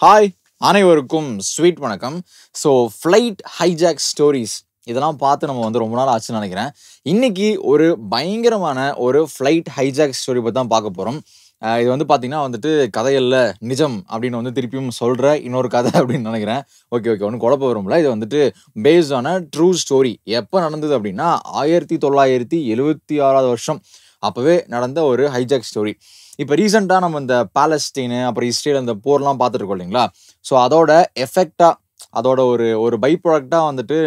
Hi அனைவருக்கும் sweet வணக்கம். So flight hijack stories இதெல்லாம் பார்த்து நம்ம வந்து ரொம்ப நாள் ஆச்சுன்னு நினைக்கிறேன். இன்னைக்கு ஒரு பயங்கரமான ஒரு ஃப்ளைட் ஹைஜாக் ஸ்டோரி பற்றி தான் பார்க்க போகிறோம். இது வந்து பார்த்தீங்கன்னா வந்துட்டு கதையல்ல நிஜம் அப்படின்னு வந்து திருப்பியும் சொல்கிற இன்னொரு கதை அப்படின்னு நினைக்கிறேன். ஓகே ஒன்றும் குழப்பம் வரும்ல. இது வந்துட்டு பேஸ்ட் ஆன ட்ரூ ஸ்டோரி. எப்போ நடந்தது அப்படின்னா 1976 வருஷம் அப்போவே நடந்த ஒரு ஹைஜாக் ஸ்டோரி. இப்போ ரீசெண்டாக நம்ம இந்த பாலஸ்தீனு அப்புறம் இஸ்ரேல் அந்த போர்லாம் பார்த்துருக்கோம் இல்லைங்களா. ஸோ அதோட எஃபெக்டாக அதோட ஒரு ஒரு பை ப்ராடக்டாக வந்துட்டு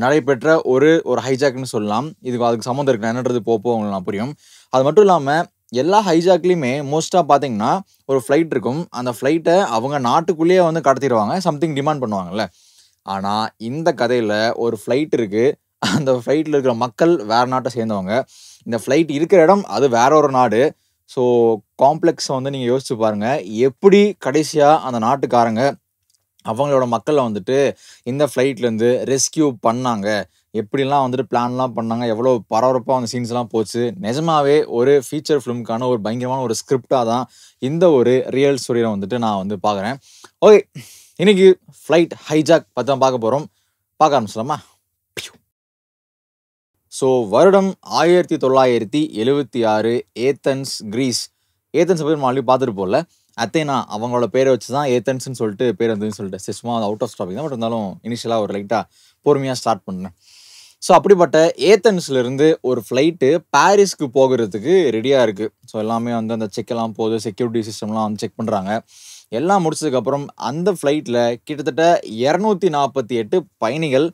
நடைபெற்ற ஒரு ஒரு ஹைஜாக்னு சொல்லலாம். அதுக்கு சம்மந்தம் இருக்கு என்னன்றது உங்களுக்கு நான் புரியும். அது மட்டும் இல்லாமல் எல்லா ஹைஜாக்லேயுமே மோஸ்ட்டாக பார்த்தீங்கன்னா ஒரு ஃப்ளைட் இருக்கும். அந்த ஃப்ளைட்டை அவங்க நாட்டுக்குள்ளேயே வந்து கடத்திடுவாங்க, சம்திங் டிமாண்ட் பண்ணுவாங்கல்ல. ஆனால் இந்த கதையில் ஒரு ஃப்ளைட் இருக்குது. அந்த ஃப்ளைட்டில் இருக்கிற மக்கள் வேறு நாட்டை சேர்ந்தவங்க. இந்த ஃப்ளைட் இருக்கிற இடம் அது வேற ஒரு நாடு. ஸோ காம்ப்ளெக்ஸை வந்து நீங்கள் யோசிச்சு பாருங்கள், எப்படி கடைசியாக அந்த நாட்டுக்காரங்க அவங்களோட மக்களை வந்துட்டு இந்த ஃப்ளைட்லேருந்து ரெஸ்கியூ பண்ணாங்க, எப்படிலாம் வந்துட்டு பிளான்லாம் பண்ணாங்க, எவ்வளோ பரபரப்பாக அந்த சீன்ஸ்லாம் போச்சு. நிஜமாவே ஒரு ஃபீச்சர் ஃபிலிமுக்கான ஒரு பயங்கரமான ஒரு ஸ்கிரிப்டாக தான் இந்த ஒரு ரியல் ஸ்டோரியை வந்துட்டு நான் வந்து பார்க்குறேன். ஓகே, இன்னைக்கு ஃப்ளைட் ஹைஜாக் பற்றி தான் பார்க்க போகிறோம். பார்க்க ஆரம்பிச்சலாமா? ஸோ வருடம் 1976, ஏத்தன்ஸ், கிரீஸ். ஏத்தன்ஸ் பேர் ஆல்ரெடி பார்த்துட்டு போகல. அத்தேனா அவங்களோட பேரை வச்சு தான் ஏத்தன்ஸ்ன்னு சொல்லிட்டு பேர் வந்ததுன்னு சொல்லிட்டு சும்மா அவுட் ஆஃப் டாபிக் தான். பட் இருந்தாலும் இனிஷியலாக ஒரு லைட்டாக பொறுமையாக ஸ்டார்ட் பண்ணேன். ஸோ அப்படிப்பட்ட ஏத்தன்ஸ்லேருந்து ஒரு ஃப்ளைட்டு பாரிஸ்க்கு போகிறதுக்கு ரெடியாக இருக்குது. ஸோ எல்லாமே வந்து அந்த செக்கெல்லாம் போகுது, செக்யூரிட்டி சிஸ்டம்லாம் வந்து செக் பண்ணுறாங்க. எல்லாம் முடிச்சதுக்கப்புறம் அந்த ஃப்ளைட்டில் கிட்டத்தட்ட 248 பயணிகள்,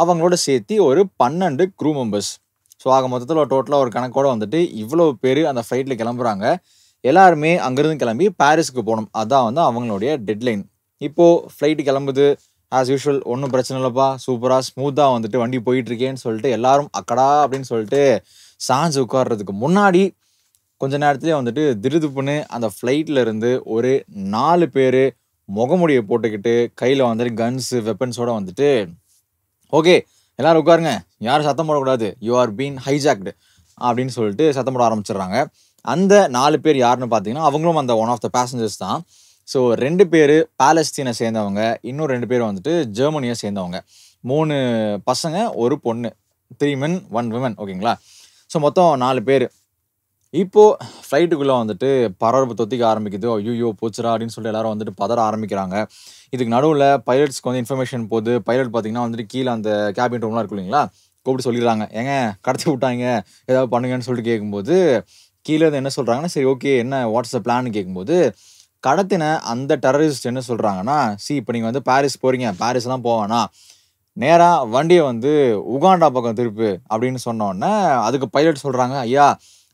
அவங்களோட சேர்த்து ஒரு 12 க்ரூ மெம்பர்ஸ். ஸோ ஆக மொத்தத்தில் டோட்டலாக ஒரு கணக்கோடு வந்துட்டு இவ்வளோ பேர் அந்த ஃப்ளைட்டில் கிளம்புறாங்க. எல்லாருமே அங்கேருந்து கிளம்பி பாரிஸ்க்கு போகணும். அதான் வந்து அவங்களுடைய டெட்லைன். இப்போது ஃப்ளைட்டு கிளம்புது. ஆஸ் யூஷுவல் ஒன்றும் பிரச்சனை இல்லைப்பா, சூப்பராக ஸ்மூத்தாக வந்துட்டு வண்டி போயிட்டுருக்கேன்னு சொல்லிட்டு எல்லாரும் அக்கடா அப்படின்னு சொல்லிட்டு சாஞ்சு உட்கார்றதுக்கு முன்னாடி கொஞ்ச நேரத்துலேயே வந்துட்டு திருதுப்புன்னு அந்த ஃப்ளைட்டில் இருந்து ஒரு 4 பேர் முகமுடியை போட்டுக்கிட்டு கையில் வந்துட்டு கன்ஸு வெப்பன்ஸோடு வந்துட்டு, ஓகே எல்லாரும் உட்காருங்க, யாரும் சத்தம் போடக்கூடாது, யூ ஆர் பீன் ஹைஜாக்டு அப்படின்னு சொல்லிட்டு சத்தம் போட ஆரம்பிச்சிடுறாங்க. அந்த 4 பேர் யாருன்னு பார்த்தீங்கன்னா அவங்களும் அந்த ஒன் ஆஃப் த பேசஞ்சர்ஸ் தான். ஸோ 2 பேர் பாலஸ்தீனை சேர்ந்தவங்க, இன்னும் 2 பேர் வந்துட்டு ஜெர்மனியை சேர்ந்தவங்க. 3 பசங்க, ஒரு பொண்ணு. 3 men 1 women. ஓகேங்களா. ஸோ மொத்தம் 4 பேர். இப்போது ஃப்ளைட்டுக்குள்ளே வந்துட்டு பரபரப்பு தொத்திக்க ஆரம்பிக்குது. ஐயோ போச்சுரா அப்படின்னு சொல்லிட்டு எல்லாரும் வந்துட்டு பதற ஆரம்பிக்கிறாங்க. இதுக்கு நடுவில் பைலட்ஸ்க்கு வந்து இன்ஃபர்மேஷன் போகுது. பைலட் பார்த்தீங்கன்னா வந்துட்டு கீழே அந்த கேபின் ரூம்லாம் இருக்கும் இல்லைங்களா, கூப்பிட்டு சொல்லிடுறாங்க, ஏங்க கடத்தி விட்டாங்க, ஏதாவது பண்ணுங்கன்னு சொல்லிட்டு கேட்கும்போது கீழே இருந்து என்ன சொல்கிறாங்கன்னா, சரி ஓகே என்ன வாட்ஸ் த பிளான்னு கேட்கும்போது கடத்தின அந்த டெரரிஸ்ட் என்ன சொல்கிறாங்கன்னா, இப்போ நீங்கள் வந்து பாரிஸ் போகிறீங்க, பாரிஸ்லாம் போவேன்னா நேராக வண்டியை வந்து உகாண்டா பக்கம் திருப்பு அப்படின்னு சொன்னோடனே அதுக்கு பைலட் சொல்கிறாங்க, ஐயா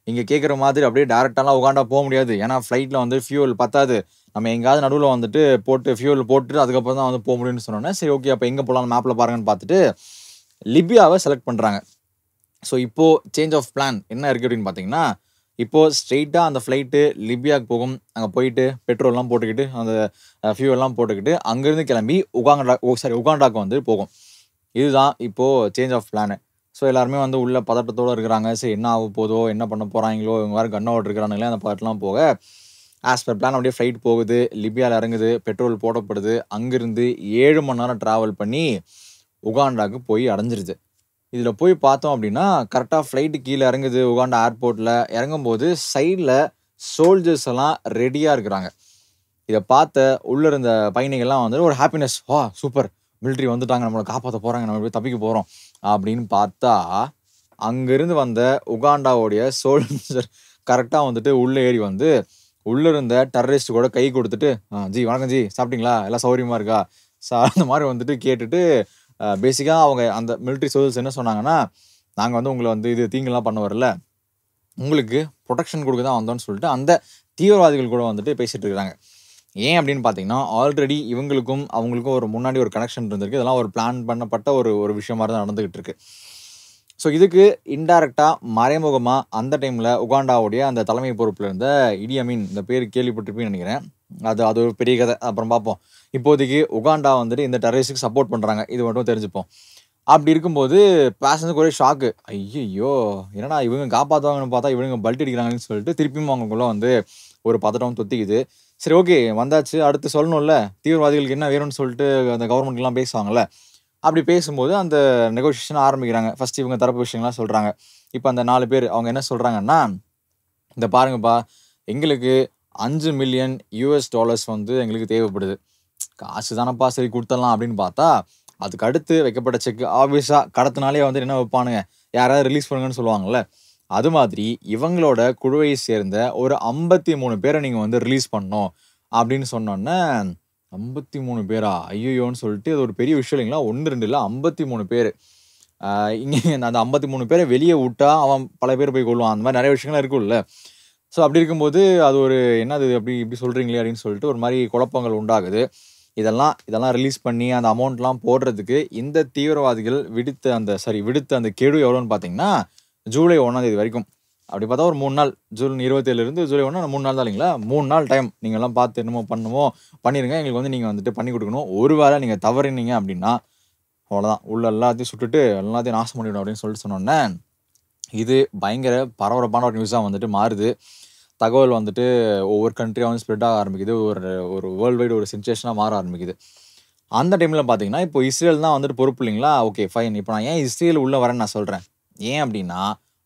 இங்கே கேட்குற மாதிரி அப்படியே டேரெக்டாலாம் உகாண்டா போக முடியாது, ஏன்னா ஃப்ளைட்டில் வந்து ஃபியூல் பத்தாது, நம்ம எங்கேயாவது நடுவில் வந்துட்டு போட்டு ஃபியூல் போட்டுட்டு அதுக்கப்புறம் தான் வந்து போக முடியும்னு சொன்னோன்னே சரி ஓகே அப்போ எங்கே போகலாம் மேப்பில் பாருங்கன்னு பார்த்துட்டு லிபியாவை செலக்ட் பண்ணுறாங்க. ஸோ இப்போது சேஞ்ச் ஆஃப் பிளான் என்ன இருக்குது அப்படின்னு பார்த்தீங்கன்னா, இப்போது ஸ்ட்ரெயிட்டாக அந்த ஃப்ளைட்டு லிபியாவுக்கு போகும். அங்கே போயிட்டு பெட்ரோல்லாம் போட்டுக்கிட்டு அந்த ஃபியூவெல்லாம் போட்டுக்கிட்டு அங்கேருந்து கிளம்பி உகாண்டாக்கு வந்து போகும். இதுதான் இப்போது சேஞ்ச் ஆஃப் பிளானு. ஸோ எல்லாருமே வந்து உள்ள பதட்டத்தோடு இருக்கிறாங்க. சரி என்ன ஆக போதோ, என்ன பண்ண போகிறாங்களோ, இவங்க வேறு கன் அவுட் இருக்கிறாங்களே, அந்த பதட்டெலாம் போக ஆஸ் பர் பிளான் அப்படியே ஃப்ளைட் போகுது, லிபியாவில் இறங்குது, பெட்ரோல் போடப்படுது. அங்கேருந்து 7 மணி நேரம் ட்ராவல் பண்ணி உகாண்டாவுக்கு போய் அடைஞ்சிருது. இதில் போய் பார்த்தோம் அப்படின்னா கரெக்டாக ஃப்ளைட்டு கீழே இறங்குது. உகாண்டா ஏர்போர்ட்டில் இறங்கும்போது சைடில் சோல்ஜர்ஸ் எல்லாம் ரெடியாக இருக்கிறாங்க. இதை பார்த்த உள்ளே இருந்த பயணிகள்லாம் வந்து ஒரு ஹாப்பினஸ், சூப்பர் மிலிட்ரி வந்துட்டாங்க, நம்மளை காப்பாற்ற போகிறாங்க, நம்ம போய் தப்பிக்க போகிறோம் அப்படின்னு பார்த்தா அங்கேருந்து வந்த உகாண்டாவோடைய சோல்ஜர் கரெக்டாக வந்துட்டு உள்ளே ஏறி வந்து உள்ளே இருந்த டெரரிஸ்ட் கூட கை கொடுத்துட்டு, ஜி வணக்கம் ஜி, சாப்பிட்டீங்களா, எல்லாம் சௌகரியமாக இருக்கா அந்த மாதிரி வந்துட்டு கேட்டுட்டு பேசிக்காக அவங்க அந்த மிலிட்ரி சோல்ஜர்ஸ் என்ன சொன்னாங்கன்னா, நாங்கள் வந்து உங்களை வந்து இது தீங்கெல்லாம் பண்ண வரல, உங்களுக்கு ப்ரொடெக்ஷன் கொடுக்க தான் வந்தோம்னு சொல்லிட்டு அந்த தீவிரவாதிகள் கூட வந்துட்டு பேசிகிட்டு இருக்கிறாங்க. ஏன் அப்படின்னு பார்த்தீங்கன்னா ஆல்ரெடி இவங்களுக்கும் அவங்களுக்கும் ஒரு முன்னாடி ஒரு கனெக்ஷன் இருந்திருக்கு. இதெல்லாம் ஒரு பிளான் பண்ணப்பட்ட ஒரு ஒரு விஷயம் மாதிரி தான் நடந்துகிட்டு இருக்கு. ஸோ இதுக்கு இன்டைரக்டாக மறைமுகமாக அந்த டைமில் உகாண்டாவுடைய அந்த தலைமை பொறுப்பில் இருந்த இடி அமீன், இந்த பேர் கேள்விப்பட்டிருப்பீங்கன்னு நினைக்கிறேன். அது ஒரு பெரிய கதை, அப்புறம் பார்ப்போம். இப்போதைக்கு உகாண்டா வந்துட்டு இந்த டெரரிஸ்ட்டுக்கு சப்போர்ட் பண்ணுறாங்க, இது மட்டும் தெரிஞ்சுப்போம். அப்படி இருக்கும்போது பேசஞ்சருக்கு ஒரே ஷாக்கு, ஐயோ என்னடா இவங்க காப்பாற்றுவாங்கன்னு பார்த்தா இவங்க பல்ட் அடிக்கிறாங்கன்னு சொல்லிட்டு திருப்பியும் அவங்களுக்குள்ள வந்து ஒரு பதட்டம் தொத்திக்குது. சரி ஓகே வந்தாச்சு. அடுத்து சொல்லணும்ல. தீவிரவாதிகளுக்கு என்ன வேணும்னு சொல்லிட்டு அந்த கவர்மெண்ட்லாம் பேசுவாங்கல்ல. அப்படி பேசும்போது அந்த நெகோசியேஷன் ஆரம்பிக்கிறாங்க. ஃபர்ஸ்ட் இவங்க தரப்பு விஷயங்கள்லாம் சொல்றாங்க. இப்ப அந்த 4 பேர் அவங்க என்ன சொல்றாங்கன்னா, "இந்த பாருங்கப்பா, எங்களுக்கு $5,000,000 வந்து எங்களுக்கு தேவைப்படுது. காசு தானப்பா சரி குடுத்துடலாம்" அப்படின்னு பார்த்தா, அதுக்கு அடுத்து வைக்கப்பட்ட செக் ஆப்வியஸா கடத்துனாலே வந்து என்ன வைப்பானுங்க, யாராவது ரிலீஸ் பண்ணுங்கன்னு சொல்லுவாங்கல்ல. அது மாதிரி இவங்களோட குழுவை சேர்ந்த ஒரு 53 பேர நீங்க வந்து ரிலீஸ் பண்ணணும் அப்படின்னு சொன்னோனே, 53 பேரா? ஐய்யயோன்னு சொல்லிட்டு அது ஒரு பெரிய விஷயம் இல்லைங்களா? 1, 2 இல்ல 53 பேரு. ஆ இங்க அந்த 53 பேர வெளிய வுட்டா, அவன் பல பேர் போய் கொல்லுவான். அந்த மாரி நெறைய விஷயங்கள்லாம் இருக்கும்ல. ஸோ அப்படி இருக்கும்போது, அது ஒரு என்னது அப்படி இப்படி சொல்றீங்களே அப்படின்னு சொல்லிட்டு ஒரு மாரி குழப்பங்கள் உண்டாகுது. இதெல்லாம் ரிலீஸ் பண்ணி அந்த அமௌண்ட்லாம் போடுறதுக்கு இந்த தீவிரவாதிகள் விடுத்த அந்த கெடு எவ்வளோன்னு பார்த்தீங்கன்னா, ஜூலை 1ஆம் தேதி வரைக்கும். அப்படி பார்த்தா ஒரு 3 நாள். ஜூன் 27லிருந்து ஜூலை 1 3 நாள் தான் இல்லைங்களா? 3 நாள் டைம். நீங்கலாம் பார்த்து என்னமோ பண்ணுமோ பண்ணிருங்க. எங்களுக்கு வந்து நீங்க வந்துட்டு பண்ணி குடுக்கணும். ஒரு வேள நீங்க தவறுனீங்க அப்படின்னா, அவ்வளோதான். உள்ள எல்லாத்தையும் சுட்டுட்டு எல்லாத்தையும் நாசம் பண்ணிவிடும் அப்படின்னு சொல்லிட்டு சொன்னோனே, இது பயங்கர பரபரப்பான ஒரு நியூஸா வந்துட்டு மாறுது. தகவல் வந்துட்டு ஒவ்வொரு கண்ட்ரியா வந்து ஸ்ப்ரெட் ஆக ஆரம்பிக்குது. ஒரு ஒரு வேர்ல்ட் வைட் ஒரு சென்சேஷனா மாற ஆரம்பிக்குது. அந்த டைம்ல பார்த்தீங்கன்னா, இப்போ இஸ்ரேல் தான் வந்துட்டு பொறுப்பு இல்லைங்களா? Okay fine. இப்போ நான் ஏன் இஸ்ரேல் உள்ள வரேன்னு நான் சொல்றேன். ஏன் அப்டின்னா,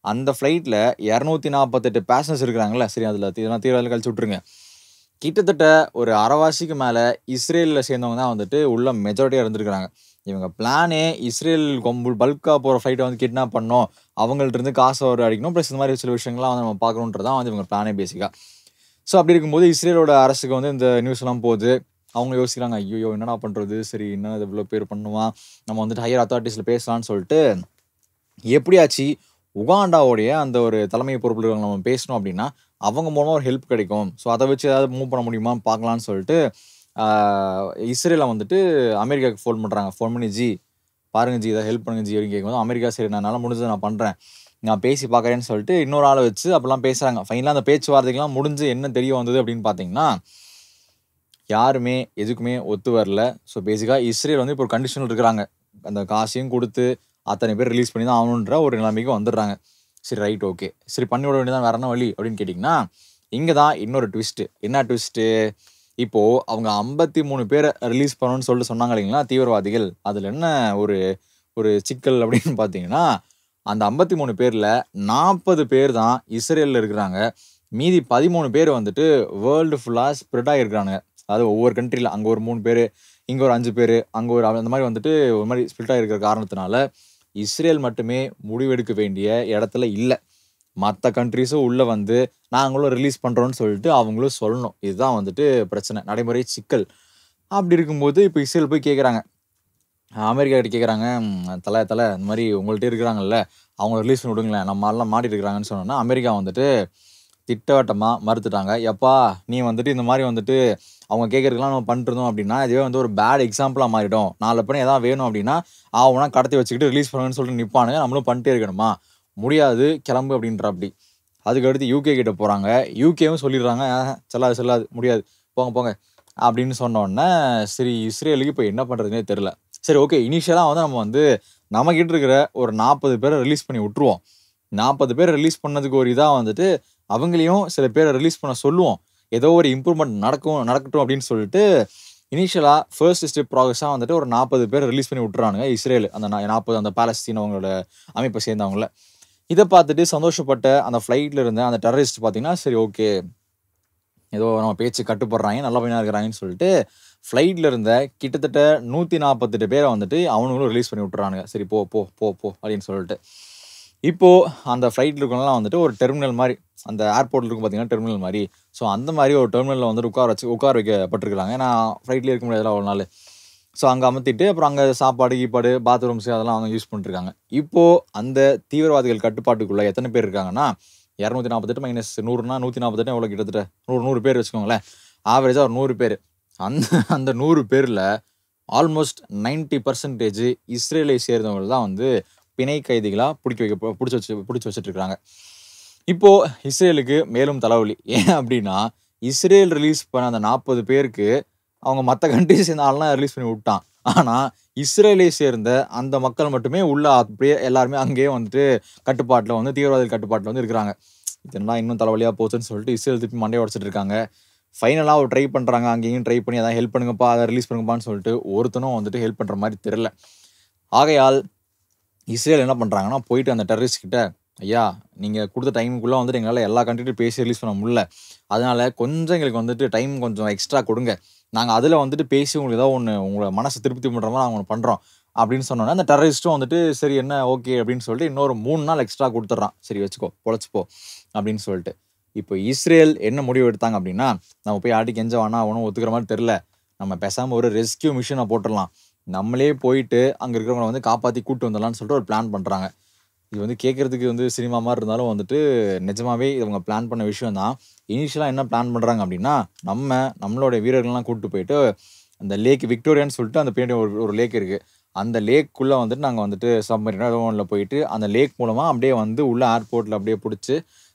அந்த ஃப்ளைட்ல 248 பேசஞ்சர்ஸ் இருக்கிறாங்கல்ல. சரி அதில இதெல்லாம் தீவிரவாதிகள கழிச்சு விட்டுருங்க. கிட்டத்தட்ட ஒரு அரைவாசிக்கு மேல இஸ்ரேல்ல சேர்ந்தவங்க தான் வந்துட்டு உள்ள மெஜாரிட்டியா இருந்திருக்காங்க. இவங்க பிளானே இஸ்ரேல் பல்க்கா போற ஃப்ளைட்ட வந்து கிட்னாப் பண்ணணும். அவங்கள்ட்ட இருந்து காச ஒரு அடிக்கணும். பிளஸ் இந்த மாரி சில விஷயங்கள்லாம் வந்து நம்ம பார்க்கணுன்றது தான் வந்து இவங்க பிளானே பேசிக்கா. ஸோ அப்படி இருக்கும்போது இஸ்ரேலோட அரசுக்கு வந்து இந்த நியூஸ்லாம் போகுது. அவங்க யோசிக்கிறாங்க, "ஐய்யயோ! என்னடா பண்றது? சரி என்ன இது இவ்ளோ பேர் பண்ணுவான்? நம்ம வந்துட்டு ஹையர் அத்தாரிட்டீஸ்ல பேசலாம்னு" சொல்லிட்டு, எப்படியாச்சு உகாண்டாவுடைய அந்த ஒரு தலைமை பொறுப்புல இருக்கிறவங்க நம்ம பேசினோம் அப்படின்னா, அவங்க மூலமா ஒரு ஹெல்ப் கிடைக்கும். ஸோ அத வச்சு ஏதாவது மூவ் பண்ண முடியுமான்னு பார்க்கலாம்னு சொல்லிட்டு, ஆ இஸ்ரேல வந்துட்டு அமெரிக்காவுக்கு ஃபோன் பண்றாங்க. ஃபோன் பண்ணி, "ஜி பாருங்க ஜி, ஏதாவது ஹெல்ப் பண்ணுங்க ஜி" அப்படின்னு கேட்கும்போது, அமெரிக்கா சரி என்னால முடிஞ்சத நான் பண்றேன். நான் பேசி பார்க்குறேன்னு சொல்லிட்டு இன்னொரு ஆள வச்சு அப்படிலாம் பேசுறாங்க. ஃபைனலா அந்த பேச்சுவார்த்தைகள்லாம் முடிஞ்சு என்ன தெரிய வந்தது அப்படின்னு பார்த்தீங்கன்னா, யாருமே எதுக்குமே ஒத்து வரல. ஸோ பேசிக்கா இஸ்ரேல் வந்து இப்போ ஒரு கண்டிஷன்ல இருக்கிறாங்க. அந்த காசையும் குடுத்து அத்தனை பேர் ரிலீஸ் பண்ணி தான் ஆகணுன்ற ஒரு நிலைமைக்கு வந்துடுறாங்க. சரி ரைட் ஓகே. சரி பண்ணி விட வேண்டியது தான் வேற என்ன வழி அப்படின்னு கேட்டீங்கன்னா, இங்க தான் இன்னொரு ட்விஸ்ட். என்ன ட்விஸ்ட்டு? இப்போ அவங்க 53 பேர ரிலீஸ் பண்ணணும்னு சொல்லிட்டு சொன்னாங்க இல்லைங்களா தீவிரவாதிகள். அதுல என்ன ஒரு ஒரு சிக்கல் அப்படின்னு பார்த்தீங்கன்னா, அந்த 53 பேர்ல 40 பேர் தான் இஸ்ரேல்ல இருக்கிறாங்க. மீதி 13 பேர் வந்துட்டு வேர்ல்டு ஃபுல்லா ஸ்ப்ரெட் ஆகியிருக்கிறானுங்க. அதாவது ஒவ்வொரு கண்ட்ரில அங்க ஒரு 3 பேரு, இங்க ஒரு 5 பேரு, அங்க ஒரு அந்த மாரி வந்துட்டு ஒரு மாரி ஸ்ப்ளிட் ஆகியிருக்கிற காரணத்தினால, இஸ்ரேல் மட்டுமே முடிவெடுக்க வேண்டிய இடத்துல இல்ல. மத்த கண்ட்ரீஸும் உள்ள வந்து, நாங்களும் ரிலீஸ் பண்றோம்னு சொல்லிட்டு அவங்களும் சொல்லணும். இதுதான் வந்துட்டு பிரச்சனை. நடைமுறை சிக்கல். அப்படி இருக்கும்போது, இப்ப இஸ்ரேல் போய் கேட்குறாங்க. அமெரிக்கா கிட்ட கேட்குறாங்க, தல இந்த மாரி உங்கள்ட்டயே இருக்கிறாங்கல்ல, அவங்கள ரிலீஸ் பண்ணி விடுங்களேன். நம்ம ஆள்லாம் மாட்டிட்டு இருக்கிறாங்கன்னு சொன்னோனே, அமெரிக்கா வந்துட்டு திட்டவட்டமா மறுத்துட்டாங்க. "எப்பா நீ வந்துட்டு இந்த மாரி வந்துட்டு அவங்க கேட்கறதுக்கெல்லாம் நம்ம பண்ணிட்டுருந்தோம் அப்படின்னா, இதுவே வந்து ஒரு பேட் எக்ஸாம்பிளா மாறிடும். நாள பின்ன எதாவது வேணும் அப்படின்னா, ஆவுன்னா கடத்தி வச்சுக்கிட்டு ரிலீஸ் பண்ணுங்கன்னு சொல்லிட்டு நிப்பானுங்க. நம்மளும் பண்ணிட்டே இருக்கணுமா? முடியாது கிளம்பு" அப்படின்றாப்படி. அதுக்கடுத்து யுகே கிட்ட போறாங்க. யுகேவும் சொல்லிடுறாங்க, செல்லாது செல்லாது முடியாது. போங்க போங்க" அப்படின்னு சொன்னோனே, சரி இஸ்ரேலுக்கு இப்ப என்ன பண்றதுன்னே தெரியல. சரி ஓகே. இனிஷியலா வந்து நம்ம வந்து நம்மகிட்ட இருக்கிற ஒரு 40 பேர ரிலீஸ் பண்ணி விட்டுருவோம். 40 பேர ரிலீஸ் பண்ணதுக்கு ஒரு இதா வந்துட்டு, அவங்களையும் சில பேர ரிலீஸ் பண்ண சொல்லுவோம். ஏதோ ஒரு இம்ப்ரூவ்மென்ட் நடக்கட்டும் அப்படின்னு சொல்லிட்டு, இனிஷியலா ஃபர்ஸ்ட் ஸ்டெப் ப்ராசஸா வந்துட்டு ஒரு 40 பேர ரிலீஸ் பண்ணி விட்டுறானுங்க இஸ்ரேல். அந்த 40 அந்த பாலஸ்தீன் அவங்களோட அமைப்ப சேர்ந்தவங்கள. இத பார்த்துட்டு சந்தோஷப்பட்ட அந்த ஃப்ளைட்ல இருந்த அந்த டெரரிஸ்ட் பார்த்தீங்கன்னா, சரி ஓகே. ஏதோ நம்ம பேச்சு கட்டுப்படுறாய்ங்க, நல்ல பையனா இருக்கிறாங்கன்னு சொல்லிட்டு, ஃப்ளைட்ல இருந்த கிட்டத்தட்ட 148 பேர வந்துட்டு அவனுங்களும் ரிலீஸ் பண்ணி விட்டுறானுங்க. சரி போ, போ, போ, போ அப்படின்னு சொல்லிட்டு. இப்போ அந்த ஃப்ளைட்ல இருக்கவங்கலாம் வந்துட்டு ஒரு டெர்மினல் மாரி, அந்த ஏர்போர்ட்ல இருக்கும் பார்த்தீங்கன்னா, டெர்மினல் மாரி. ஸோ அந்த மாரி ஒரு டெர்மினல்ல வந்துட்டு உட்கார வைக்கப்பட்டிருக்காங்க. ஏன்னா ஃப்ளைட்லயே இருக்க முடியாதுல்ல அவ்வளோ நாளு. ஸோ அங்க அமர்த்திட்டு, அப்புறம் அங்க சாப்பாடு, கீப்பாடு, பாத்ரூம்ஸ் அதெல்லாம் அவங்க யூஸ் பண்ணிட்டுருக்காங்க. இப்போ அந்த தீவிரவாதிகள் கட்டுப்பாட்டுக்குள்ள எத்தன பேர் இருக்காங்கன்னா, 248 மைனஸ் 100ன்னா 148 எவ்வளோ கிட்டத்தட்ட 100 பேர் வச்சுக்கோங்களேன். ஆவரேஜா ஒரு 100 பேரு. அந்த அந்த 100 பேர்ல ஆல்மோஸ்ட் 90% இஸ்ரேலை சேர்ந்தவர்கள் தான் வந்து பிணை கைதிகளா புடிச்சு வச்சுட்டு இருக்காங்க. இப்போ இஸ்ரேலுக்கு மேலும் தலைவலி. ஏன் அப்டின்னா, இஸ்ரேல் ரிலீஸ் பண்ண அந்த 40 பேருக்கு அவங்க மத்த கண்ட்ரிஸ் சேர்ந்த ஆள்லாம் ரிலீஸ் பண்ணி விட்டான். ஆனா, இஸ்ரேலை சேர்ந்த அந்த மக்கள் மட்டுமே உள்ள அப்படியே எல்லாருமே அங்கேயே வந்துட்டு தீவிரவாதிகள் கட்டுப்பாட்டுல வந்து இருக்கிறாங்க. இது என்னடா இன்னும் தலைவலியா போச்சுன்னு சொல்லிட்டு இஸ்ரேல் திருப்பி மண்டைய உடைச்சுட்டு இருக்காங்க. ஃபைனலாக ட்ரை பண்ணுறாங்க, அங்கேயும் ட்ரை பண்ணி அதான் ஹெல்ப் பண்ணுங்கப்பா, அதை ரிலீஸ் பண்ணுங்கப்பான்னு சொல்லிட்டு ஒருத்தனும் வந்துட்டு ஹெல்ப் பண்ணுற மாதிரி தெரில. ஆகையால் இஸ்ரேல் என்ன பண்ணுறாங்கன்னா, போயிட்டு அந்த டெரரிஸ்ட் கிட்ட, ஐயா நீங்கள் கொடுத்த டைமுக்குள்ளே வந்துட்டு எங்களால் எல்லா கண்ட்ரிட்டும் பேசி ரிலீஸ் பண்ண முடியல, அதனால் கொஞ்சம் எங்களுக்கு வந்துட்டு டைம் கொஞ்சம் எக்ஸ்ட்ரா கொடுங்க, நாங்கள் அதில் வந்துட்டு பேசி உங்களுக்கு ஏதோ ஒன்று உங்களை மனசை திருப்தி பண்ணுற மாதிரி நாங்கள் ஒன்று பண்ணுறோம் அப்படின்னு சொன்னோன்னே, அந்த டெரரிஸ்ட்டும் வந்துட்டு சரி என்ன ஓகே அப்படின்னு சொல்லிட்டு இன்னொரு 3 நாள் எக்ஸ்ட்ரா கொடுத்துட்றான். சரி வச்சுக்கோ, பொழைச்சிப்போ அப்படின்னு சொல்லிட்டு. இப்போ இஸ்ரேல் என்ன முடிவு எடுத்தாங்க அப்படின்னா, நம்ம போய் ஆட்டி கெஞ்ச வேணா, ஒன்றும் ஒத்துக்கிற மாதிரி தெரில, நம்ம பேசாமல் ஒரு ரெஸ்கியூ மிஷனை போட்டுடலாம், நம்மளே போயிட்டு அங்கே இருக்கிறவங்களை வந்து காப்பாற்றி கூப்பிட்டு வந்துடலாம்னு சொல்லிட்டு ஒரு பிளான் பண்ணுறாங்க. இது வந்து கேட்குறதுக்கு வந்து சினிமா மாதிரி இருந்தாலும் வந்துட்டு நிஜமாவே இவங்க பிளான் பண்ண விஷயம் தான். இனிஷியலாக என்ன பிளான் பண்ணுறாங்க அப்படின்னா, நம்மளோட வீரர்கள்லாம் கூப்பிட்டு போயிட்டு அந்த லேக் விக்டோரியான்னு சொல்லிட்டு அந்த பின்னாடி ஒரு லேக் இருக்குது, அந்த லேக்குள்ளே வந்துட்டு நாங்கள் வந்துட்டு சப்மரீனோ ஏதோ ஒன்றில் போயிட்டு அந்த லேக் மூலமாக அப்படியே வந்து உள்ள ஏர்போர்ட்டில் அப்படியே பிடிச்சி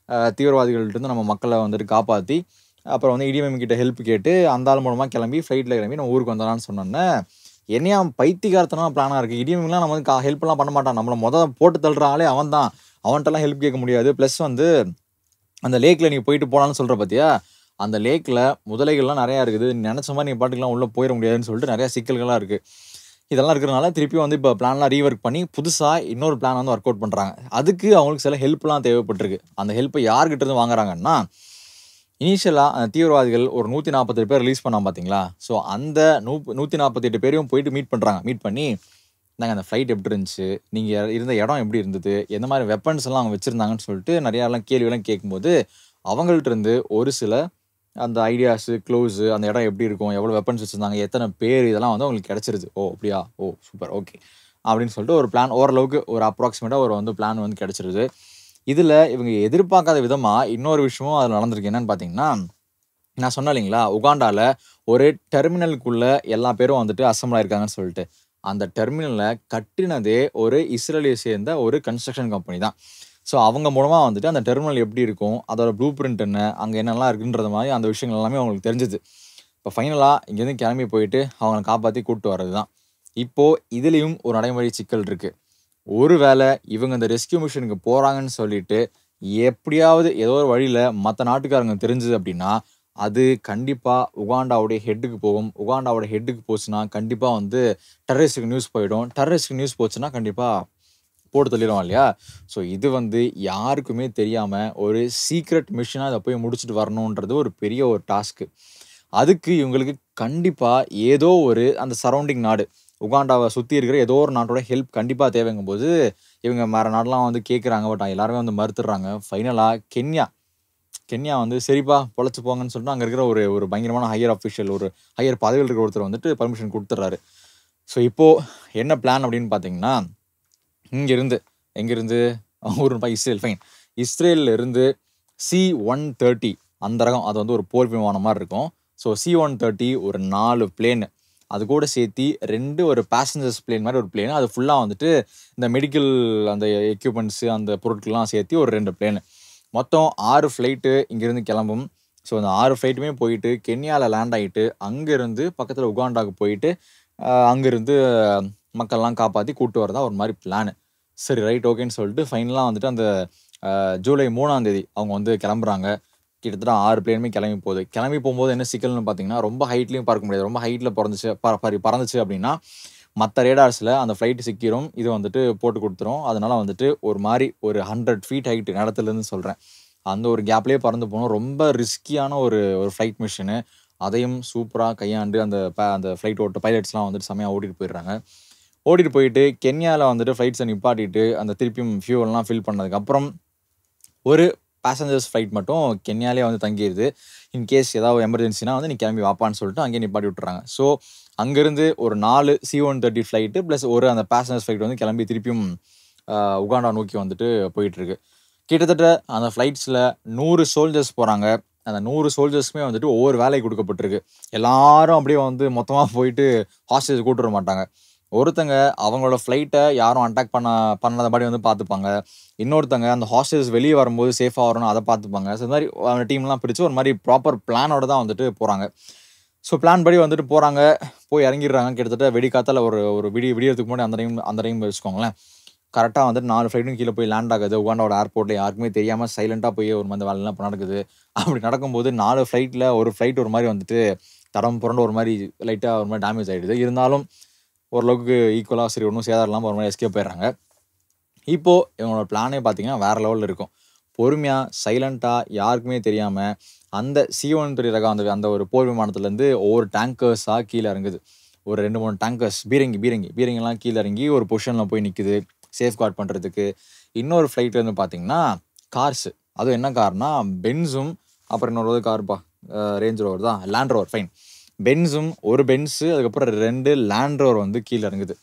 தீவிரவாதிகள்கிட்ட நம்ம மக்களை வந்துட்டு காப்பாற்றி அப்புறம் வந்து இடிஎம்எம் கிட்ட ஹெல்ப் கேட்டு அந்த ஆள் மூலமாக கிளம்பி ஃப்ளைட்டில் கிளம்பி நம்ம ஊருக்கு வந்தலான்னு சொன்னோன்னே, என்னையா பைத்தியகாரத்தனமாக பிளானாக இருக்குது, இடிஎம்லாம் நம்ம வந்து ஹெல்ப்லாம் பண்ண மாட்டான், நம்மளை போட்டு தள்ளுறாங்களே அவன் தான், அவன்கிட்டலாம் ஹெல்ப் கேட்க முடியாது, ப்ளஸ் வந்து அந்த லேக்கில் நீங்கள் போயிட்டு போகலான்னு சொல்கிற பார்த்தியா, அந்த லேக்கில் முதலைகள்லாம் நிறையா இருக்குது, நினச்ச மாதிரி நீங்கள் பாட்டுக்கெலாம் உள்ளே போயிட முடியாதுன்னு சொல்லிட்டு நிறையா சிக்கல்கள்லாம் இருக்குது. இதெல்லாம் இருக்கிறனால திருப்பி வந்து இப்போ பிளான்லாம் ரீவொர்க் பண்ணி புதுசாக இன்னொரு பிளான் வந்து ஒர்க் அவுட் பண்ணுறாங்க. அதுக்கு அவங்களுக்கு சில ஹெல்ப்லாம் தேவைப்பட்டிருக்கு. அந்த ஹெல்ப்பை யார்கிட்டருந்து வாங்குறாங்கன்னா, இனிஷியலாக அந்த தீவிரவாதிகள் ஒரு 148 பேர் ரிலீஸ் பண்ணாங்க பார்த்தீங்களா, ஸோ அந்த 148 பேரையும் போயிட்டு மீட் பண்ணுறாங்க. மீட் பண்ணி, நாங்கள் அந்த ஃப்ளைட் எப்படி இருந்துச்சு, நீங்கள் இருந்த இடம் எப்படி இருந்தது, எந்த மாதிரி வெப்பன்ஸ் எல்லாம் அவங்க வச்சுருந்தாங்கன்னு சொல்லிட்டு நிறையாலாம் கேள்வியெல்லாம் கேட்கும்போது, அவங்கள்ட்ட இருந்து ஒரு சில அந்த ஐடியாஸு, க்ளோஸு, அந்த இடம் எப்படி இருக்கும், எவ்வளோ வெப்பன்ஸ் வச்சுருந்தாங்க, எத்தனை பேர், இதெல்லாம் வந்து அவங்களுக்கு கிடச்சிருது. ஓ அப்படியா, ஓ சூப்பர், ஓகே அப்படின்னு சொல்லிட்டு ஒரு பிளான் ஓரளவுக்கு ஒரு அப்ராக்சிமேட்டாக ஒரு வந்து பிளான் வந்து கிடச்சிருது. இதில் இவங்க எதிர்பார்க்காத விதமாக இன்னொரு விஷயமும் அதில் நடந்திருக்கு. என்னென்னு பார்த்தீங்கன்னா, நான் சொன்னேன் இல்லைங்களா, உகாண்டாவில் ஒரு டெர்மினலுக்குள்ளே எல்லா பேரும் வந்துட்டு அசம்பிள் ஆயிருக்காங்கன்னு சொல்லிட்டு, அந்த டெர்மினலில் கட்டினதே ஒரு இஸ்ரேலியை சேர்ந்த ஒரு கன்ஸ்ட்ரக்ஷன் கம்பெனி தான். ஸோ அவங்க மூலமாக வந்துட்டு அந்த டெர்மினல் எப்படி இருக்கும், அதோட ப்ளூ பிரிண்ட் என்ன, அங்கே என்னெல்லாம் இருக்குன்றது மாதிரி அந்த விஷயங்கள் எல்லாமே அவங்களுக்கு தெரிஞ்சுது. இப்போ ஃபைனலாக இங்கேருந்து கிளம்பி போயிட்டு அவங்களை காப்பாற்றி கூப்பிட்டு வர்றது தான். இப்போது இதுலேயும் ஒரு நடைமுறை சிக்கல் இருக்குது. ஒருவேளை இவங்க இந்த ரெஸ்கியூ மிஷனுக்கு போகிறாங்கன்னு சொல்லிட்டு எப்படியாவது ஏதோ ஒரு வழியில் மற்ற நாட்டுக்காரங்க தெரிஞ்சுது அப்படின்னா, அது கண்டிப்பாக உகாண்டாவுடைய ஹெட்டுக்கு போகும். உகாண்டாவோட ஹெட்டுக்கு போச்சுன்னா கண்டிப்பாக வந்து டெரரிஸ்ட்டுக்கு நியூஸ் போயிடும். டெரரிஸ்ட்டுக்கு நியூஸ் போச்சுன்னா கண்டிப்பாக போட்டு தள்ளிடுவான் இல்லையா. ஸோ இது வந்து யாருக்குமே தெரியாமல் ஒரு சீக்ரெட் மிஷனாக அதை போய் முடிச்சுட்டு வரணுன்றது ஒரு பெரிய ஒரு டாஸ்க்கு. அதுக்கு இவங்களுக்கு கண்டிப்பாக ஏதோ ஒரு அந்த சரௌண்டிங் நாடு, உகாண்டாவை சுற்றி இருக்கிற ஏதோ ஒரு நாட்டோட ஹெல்ப் கண்டிப்பாக தேவைங்கும் போது இவங்க வேறு நாடெலாம் வந்து கேட்குறாங்க. பட் எல்லாருமே வந்து மறுத்துடுறாங்க. ஃபைனலாக கென்யா வந்து சரிப்பா பொழைச்சி போங்கன்னு சொல்லிட்டு அங்கே இருக்கிற ஒரு பயங்கரமான ஹையர் அஃபிஷியல், ஒரு ஹையர் பதவியில் இருக்கிற ஒருத்தர் வந்துட்டு பர்மிஷன் கொடுத்துட்றாரு. ஸோ இப்போது என்ன பிளான் அப்படின்னு பார்த்தீங்கன்னா, எங்கேருந்து ஊருப்பா இஸ்ரேல், ஃபைன், இஸ்ரேலில் இருந்து C-130 அந்த ரகம், அது வந்து ஒரு போர் விமானம் மாதிரி இருக்கும். ஸோ C-130 ஒரு 4 பிளேனு, அது கூட சேர்த்து 2 ஒரு பேசஞ்சர்ஸ் பிளேன் மாதிரி ஒரு பிளேனு, அது ஃபுல்லாக வந்துட்டு இந்த மெடிக்கல் அந்த எக்யூப்மெண்ட்ஸு அந்த பொருட்கள்லாம் சேர்த்து ஒரு 2 பிளேனு, மொத்தம் 6 ஃப்ளைட்டு இங்கேருந்து கிளம்பும். ஸோ அந்த 6 ஃப்ளைட்டுமே போயிட்டு கென்யாவில் லேண்ட் ஆகிட்டு அங்கேருந்து பக்கத்தில் உகாண்டாவுக்கு போயிட்டு அங்கேருந்து மக்கள்லாம் காப்பாற்றி கூப்பிட்டு வரதா ஒரு மாதிரி பிளானு. சரி ரைட் ஓகேன்னு சொல்லிட்டு ஃபைனலாக வந்துட்டு அந்த ஜூலை 3ஆம் தேதி அவங்க வந்து கிளம்புறாங்க. கிட்டத்தட்ட 6 பிளேனுமே கிளம்பி போகும்போது என்ன சிக்கல்னு பார்த்தீங்கன்னா, ரொம்ப ஹைட்லேயும் பறக்க முடியாது. ரொம்ப ஹைட்டில் பறந்துச்சு அப்படின்னா மற்ற ரேடார்ஸில் அந்த ஃப்ளைட்டு சிக்கிரும், இது வந்துட்டு போட்டு கொடுத்துரும். அதனால வந்துட்டு ஒரு மாதிரி ஒரு 100 ஃபீட் ஹைட்டு நடத்துலேருந்து சொல்கிறேன், அந்த ஒரு கேப்லேயே பறந்து போகணும். ரொம்ப ரிஸ்கியான ஒரு ஃப்ளைட் மிஷினு. அதையும் சூப்பராக கையாண்டு அந்த ஃப்ளைட் ஓட்ட பைலட்ஸ்லாம் வந்துட்டு செம்மையாக ஓட்டிட்டு போயிட்டு கென்யாவில் வந்துட்டு ஃப்ளைட்ஸை நிப்பாட்டிட்டு அந்த திருப்பியும் ஃபியூவல்லாம் ஃபில் பண்ணதுக்கப்புறம் ஒரு பேசஞ்சர்ஸ் ஃப்ளைட் மட்டும் கென்யாலே வந்து தங்கிடுது. இன்கேஸ் ஏதாவது எமர்ஜென்சினா வந்து நீ கிளம்பி வாப்பான்னு சொல்லிட்டு அங்கேயே நிப்பாட்டி விட்டுறாங்க. ஸோ அங்கேருந்து ஒரு 4 C-130 ஃப்ளைட்டு ப்ளஸ் ஒரு அந்த பேசஞ்சர்ஸ் ஃப்ளைட் வந்து கிளம்பி திருப்பியும் உகாண்டா நோக்கி வந்துட்டு போயிட்டுருக்கு. கிட்டத்தட்ட அந்த ஃப்ளைட்ஸில் 100 சோல்ஜர்ஸ் போகிறாங்க. அந்த 100 சோல்ஜர்ஸுமே வந்துட்டு ஒவ்வொரு வேலைக்கு கொடுக்கப்பட்டிருக்கு. எல்லாரும் அப்படியே வந்து மொத்தமாக போயிட்டு ஹாஸ்டேஜ் கூட்டு வர மாட்டாங்க. ஒருத்தங்க அவங்களோட ஃப்ளைட்டை யாரும் அட்டாக் பண்ணாத மாதிரி வந்து பார்த்துப்பாங்க. இன்னொருத்தங்க அந்த ஹாஸ்டேஜ் வெளியே வரும்போது சேஃபாக வரணும் அதை பார்த்துப்பாங்க. ஸோ இந்த மாதிரி அந்த டீம்லாம் பிரித்து ஒரு மாதிரி ப்ராப்பர் பிளானோட தான் வந்துட்டு போகிறாங்க. ஸோ பிளான் படி வந்துட்டு போகிறாங்க, போய் இறங்கிடுறாங்க. கிட்டத்தட்ட வெடிக்காத்தால் ஒரு விடியறதுக்கு முன்னாடி அந்த டைம் வச்சுக்கோங்களேன். கரெக்ட்டா வந்துட்டு 4 ஃப்ளைட்டும் கீழ போய் லேண்ட் ஆகுது. உகாண்டாவோட ஏர்போர்ட்ல யாருக்குமே தெரியாம சைலன்ட்டா போய் ஒரு அந்த வேலைலாம் இப்ப நடக்குது. அப்படி நடக்கும்போது 4 ஃப்ளைட்ல ஒரு ஃப்ளைட் ஒரு மாரி வந்துட்டு தடம் புரண்டு ஒரு மாரி லைட்டா ஒரு மாரி டேமேஜ் ஆயிடுது. இருந்தாலும் ஓரளவுக்கு ஈக்குவலா சரி ஒண்ணும் சேதாரம் இல்லாம ஒரு மாரி எஸ்கேப் ஆயிடுறாங்க. இப்போ இவங்களோட பிளானே பார்த்தீங்கன்னா, வேற லெவல்ல இருக்கும். பொறுமையா, சைலன்ட்டா யாருக்குமே தெரியாம, அந்த C-130 ரகம் அந்த ஒரு போர் விமானத்துலருந்து ஒவ்வொரு டேங்கர்ஸா கீழ இறங்குது. ஒரு 2, 3 டேங்கர்ஸ் பீரங்கிலாம் கீழ இறங்கி ஒரு பொசிஷன்ல போய் நிக்குது. சேஃப்கார்ட் பண்றதுக்கு. இன்னொரு ஃப்ளைட் வந்து பார்த்தீங்கன்னா, கார்ஸ். அதுவும் என்ன கார்னா, பென்ஸும் அப்புறம் இன்னொரு கார்ப்பா. ரேஞ்ச் ரோவர் தான். Land Rover fine. பென்ஸும், ஒரு பென்ஸு அதுக்கப்புறம் 2 லேண்ட் ரோவர் வந்து கீழ இறங்குது.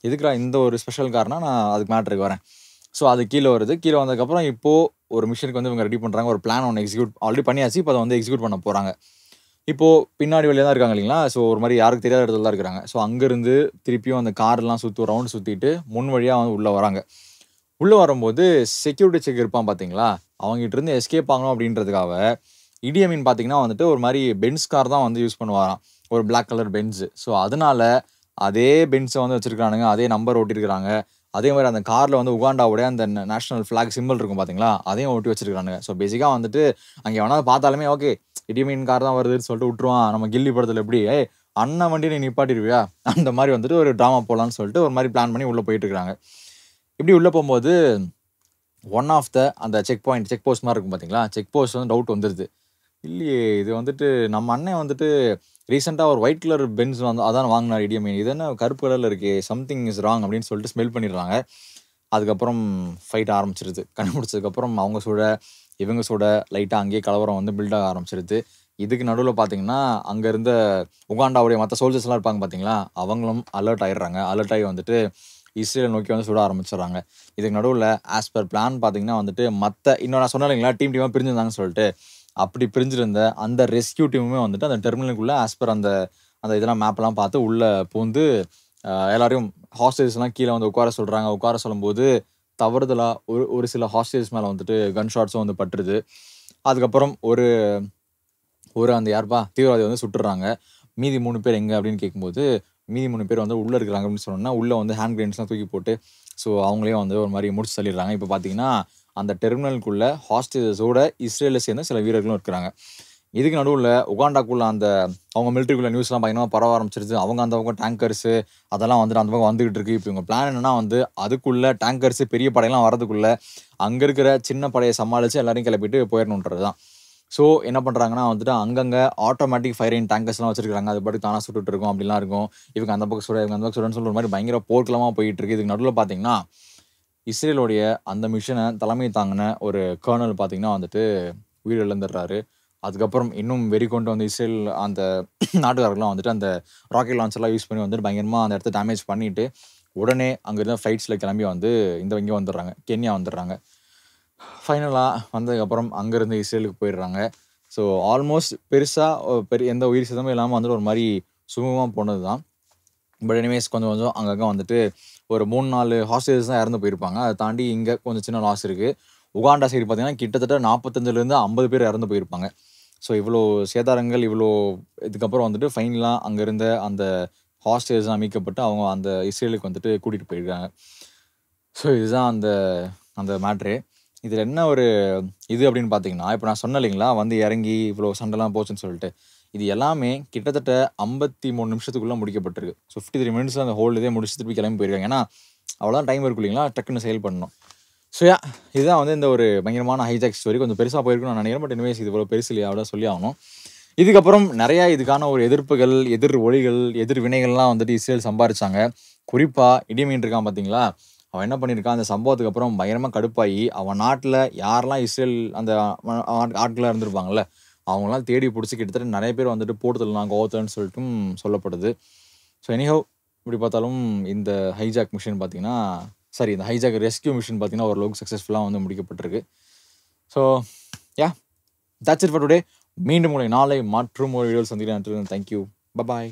எதுக்குடா இந்த ஒரு ஸ்பெஷல் கார்னா, நான் அதுக்கு மேட்டருக்கு வரேன். ஸோ அது கீழ வருது. கீழ வந்ததுக்கப்புறம் இப்போ ஒரு மிஷனுக்கு வந்து இவங்க ரெடி பண்றாங்க. ஒரு பிளான் ஒண்ணு ஆல்ரெடி பண்ணியாச்சு. இப்போ அத வந்து எக்ஸிக்யூட் பண்ண போறாங்க. இப்போ பின்னாடி வழியா தான் இருக்காங்க இல்லைங்களா? ஸோ ஒரு மாரி யாருக்கும் தெரியாத இடத்துல தான் இருக்கிறாங்க. ஸோ அங்கருந்து திருப்பியும் அந்த கார்லாம் ரவுண்ட் சுத்திட்டு முன் வழியா வந்து உள்ள வராங்க. உள்ள வரும்போது செக்யூரிட்டி செக் இருப்பான் பார்த்தீங்களா? அவங்ககிட்ட இருந்து எஸ்கேப் ஆகணும் அப்படின்றதுக்காக, இடி அமீன் பார்த்தீங்கன்னா வந்துட்டு ஒரு மாரி பென்ஸ் கார் தான் வந்து யூஸ் பண்ணுவாராம். ஒரு பிளாக் கலர் பென்ஸ். ஸோ அதனால அதே பென்ஸ வந்து வச்சிருக்கானுங்க. அதே நம்பர் ஒட்டியிருக்காங்க. அதே மாரி அந்த கார்ல வந்து உகாண்டாவுடைய அந்த நேஷனல் ஃபிளாக் சிம்பல் இருக்கும் பார்த்தீங்களா? அதையும் ஒட்டி வச்சிருக்கானுங்க. ஸோ பேசிக்கா வந்துட்டு அங்க எவனாவது பார்த்தாலுமே ஓகே இடி அமீன் கார் தான் வருதுன்னு சொல்லிட்டு விட்டுருவான். நம்ம கில்லி படத்துல எப்படி, "ஏய் அண்ணன் வண்டிய நீ நிப்பாட்டிருவியா?" அந்த மாரி வந்துட்டு ஒரு டிராமா போடலான்னு சொல்லிட்டு ஒரு மாரி பிளான் பண்ணி உள்ள போயிட்டு இருக்காங்க. இப்படி உள்ள போம்போது ஒன் ஆஃப் த அந்த செக் போஸ்ட் மாரி இருக்கும் பார்த்தீங்களா? செக் போஸ்ட் வந்து டவுட் வந்துருது. இல்லையே! இது வந்துட்டு நம்ம அண்ணன் வந்துட்டு ரீசென்ட்டா ஒரு ஒயிட் கலர் பென்ஸ் வந்து அதான வாங்குனாரு இடியமீன். இது என்ன கருப்பு கலர்ல இருக்கே! சம்திங் இஸ் ராங் அப்படின்னு சொல்லிட்டு ஸ்மெல் பண்ணிடுறாங்க. அதுக்கப்புறம் ஃபைட் ஆரம்பிச்சுருது. கண்டுபிடிச்சதுக்கப்புறம் அவங்க சுட, இவங்க சுட, லைட்டா அங்கேயே கலவரம் வந்து பில்ட் ஆக ஆரம்பிச்சுருது. இதுக்கு நடுவுல பார்த்தீங்கன்னா, அங்க இருந்த உகாண்டாவுடைய மத்த சோல்ஜர்ஸ்லாம் இருப்பாங்க பார்த்தீங்களா? அவங்களும் அலர்ட் ஆயிடுறாங்க. அலர்ட் ஆகி வந்துட்டு இஸ்ரேல நோக்கி வந்து சுட ஆரம்பிச்சுடுறாங்க. இதுக்கு நடுவுல ஆஸ் பெர் பிளான் பார்த்தீங்கன்னா வந்துட்டு, இன்னும் நான் சொன்னேன் இல்லைங்களா? டீமா பிரிஞ்சிருந்தாங்கன்னு சொல்லிட்டு. அப்படி பிரிஞ்சிருந்த அந்த ரெஸ்க்யூ டீமுமே வந்துட்டு அந்த டெர்மினலுக்குள்ள ஆஸ் பெர் அந்த அந்த இதெல்லாம் மேப்லாம் பார்த்து உள்ள பூந்து எல்லாரையும் ஹாஸ்டேஜஸ்லாம் கீழ வந்து உட்கார சொல்றாங்க. உட்கார சொல்லும்போது தவறுதலா ஒரு ஒரு சில ஹாஸ்டேஜஸ் மேல வந்துட்டு கன் ஷாட்ஸும் வந்து பட்டுருது. அதுக்கப்புறம் ஒரு ஒரு அந்த யார்ப்பா தீவிரவாதி வந்து சுட்டுர்றாங்க. மீதி 3 பேர் எங்க அப்படின்னு கேட்கும்போது, மீதி 3 பேர் வந்து உள்ள இருக்கிறாங்க அப்படின்னு சொன்னோனே, உள்ள வந்து ஹேண்ட் கிரெனேட்ஸ்லாம் தூக்கி போட்டு, ஸோ அவங்களையும் வந்து ஒரு மாரி முடிச்சு தள்ளிடுறாங்க. இப்ப பார்த்தீங்கன்னா, அந்த டெர்மினலுக்குள்ள ஹாஸ்டேஜஸோட இஸ்ரேல சேர்ந்த சில வீரர்களும் இருக்கிறாங்க. இதுக்கு நடுவுல உகாண்டாக்குள்ள அந்த அவங்க மிலிட்டரிக்குள்ள நியூஸ்லாம் பயங்கரமா பரவ ஆரம்பிச்சிருச்சு. அவங்க அந்த பக்கம் டேங்கர்ஸு அதெல்லாம் வந்துட்டு அந்த பக்கம் வந்துகிட்டு இருக்கு. இப்ப இவங்க பிளான் என்னன்னா வந்து, அதுக்குள்ள டேங்கர்ஸு பெரிய படையெல்லாம் வரதுக்குள்ள, அங்க இருக்கிற சின்ன படைய சமாளிச்சு எல்லாரையும் கிளப்பிட்டு போயிரணுன்றது தான். ஸோ என்ன பண்றாங்கன்னா வந்துட்டு, அங்கங்க ஆட்டோமேட்டிக் ஃபயரிங் டேங்கர்ஸ்லாம் வச்சிருக்காங்க. அது பாட்டுக்கு தானா சுட்டுட்டு இருக்கும். அப்படிலாம் இருக்கும். இவங்க அந்த பக்கம் சுட, இவங்க அந்த பக்கம் சுடன்னு சொல்லி ஒரு மாரி பயங்கர போர்க்களமா போயிட்டு இருக்கு. இதுக்கு நடுவுல பார்த்தீங்கன்னா, இஸ்ரேலுடைய அந்த மிஷன தலைமை தாங்குன ஒரு கர்னல் பார்த்தீங்கன்னா வந்துட்டு உயிரிழந்துடுறாரு. அதுக்கப்புறம் இன்னும் வெறிகொண்டு வந்து இஸ்ரேல் அந்த நாட்டுக்காரர்கள்லாம் வந்துட்டு அந்த ராக்கெட் லான்ச்சர்லாம் யூஸ் பண்ணி வந்துட்டு பயங்கரமா அந்த இடத்த டேமேஜ் பண்ணிட்டு, உடனே அங்க இருந்த ஃப்ளைட்ஸ்ல கிளம்பி வந்து இங்க வந்துடுறாங்க. கென்யா வந்துடுறாங்க. ஃபைனலா வந்ததுக்கப்புறம் அங்கருந்து இஸ்ரேலுக்கு போயிடுறாங்க. ஸோ ஆல்மோஸ்ட் பெருசா பெரிய எந்த உயிர் சேதமும் இல்லாம வந்துட்டு ஒரு மாரி சுமூகமா போனது தான். பட் எனிவேஸ் கொஞ்சம் கொஞ்சம் அங்கங்க வந்துட்டு ஒரு 3, 4 ஹாஸ்டேஜஸ் தான் இறந்து போயிருப்பாங்க. அத தாண்டி இங்க கொஞ்சம் சின்ன லாஸ் இருக்கு. உகாண்டா சைடு பார்த்தீங்கன்னா, கிட்டத்தட்ட 45லேருந்து 50 பேர் இறந்து போயிருப்பாங்க. ஸோ இவ்வளோ சேதாரங்கள், இவ்வளோ இதுக்கப்புறம் வந்துட்டு ஃபைனலா அங்க இருந்த அந்த ஹாஸ்டேஜஸ்லாம் மீட்கப்பட்டு, அவங்க அந்த இஸ்ரேலுக்கு வந்துட்டு கூட்டிட்டு போயிருக்காங்க. ஸோ இதுதான் அந்த அந்த மேட்ரு. இதில என்ன ஒரு இது அப்படின்னு பார்த்தீங்கன்னா, இப்ப நான் சொன்னேன் இல்லைங்களா, வந்து இறங்கி இவ்வளோ சண்டைலாம் போச்சுன்னு சொல்லிட்டு. இது எல்லாமே கிட்டத்தட்ட 53 நிமிஷத்துக்குள்ள முடிக்கப்பட்டிருக்கு. ஸோ 53 மினிட்ஸ்ல அந்த ஹோல் இதே முடிச்சு திருப்பி கிளம்பி போயிருக்காங்க. ஏன்னா, அவ்வளோதான் டைம் இருக்கும் இல்லைங்களா, டக்குன்னு செயல் பண்ணணும். ஸோ இதுதான் வந்து இந்த ஒரு பயங்கரமான ஹைஜாக் ஸ்டோரி. கொஞ்சம் பெருசா போயிருக்கும்னு நான் நினைக்கிறேன். பட் எனிவேஸ் இது இவ்வளோ பெருசு இல்லையா, அவ்வளோதான் சொல்லி ஆகணும். இதுக்கப்புறம் நெறைய இதுக்கான ஒரு எதிர்ப்புகள், எதிர் ஒலிகள், எதிர் வினைகள்லாம் வந்துட்டு இஸ்ரேல் சம்பாரிச்சாங்க. குறிப்பா இடிமீன் இருக்கான் பார்த்தீங்களா, அவன் என்ன பண்ணியிருக்கான், அந்த சம்பவத்துக்கு அப்புறம் பயங்கரமா கடுப்பாயி, அவன் நாட்ல யாரெல்லாம் இஸ்ரேல் அந்த ஆட்களா இருந்திருப்பாங்கல்ல, அவங்களலாம் தேடி புடிச்சு கிட்டத்தட்ட நெறைய பேர் வந்துட்டு போட்டு தள்ளுனாங்க கோவத்துலன்னு சொல்லிட்டும் சொல்லப்படுது. ஸோ எனிஹவ் எப்படி பார்த்தாலும் இந்த ஹைஜாக் மிஷன் பார்த்தீங்கன்னா, இந்த ஹைஜாக் ரெஸ்க்யூ மிஷன் பார்த்தீங்கன்னா, ஓரளவுக்கு சக்சஸ்ஃபுல்லா வந்து முடிக்கப்பட்டிருக்கு. So that's it for today. மீண்டும் உங்களை நாளை மற்றும் ஒரு வீடியோவில் சந்திக்கிறேன். Thank you. பாய்.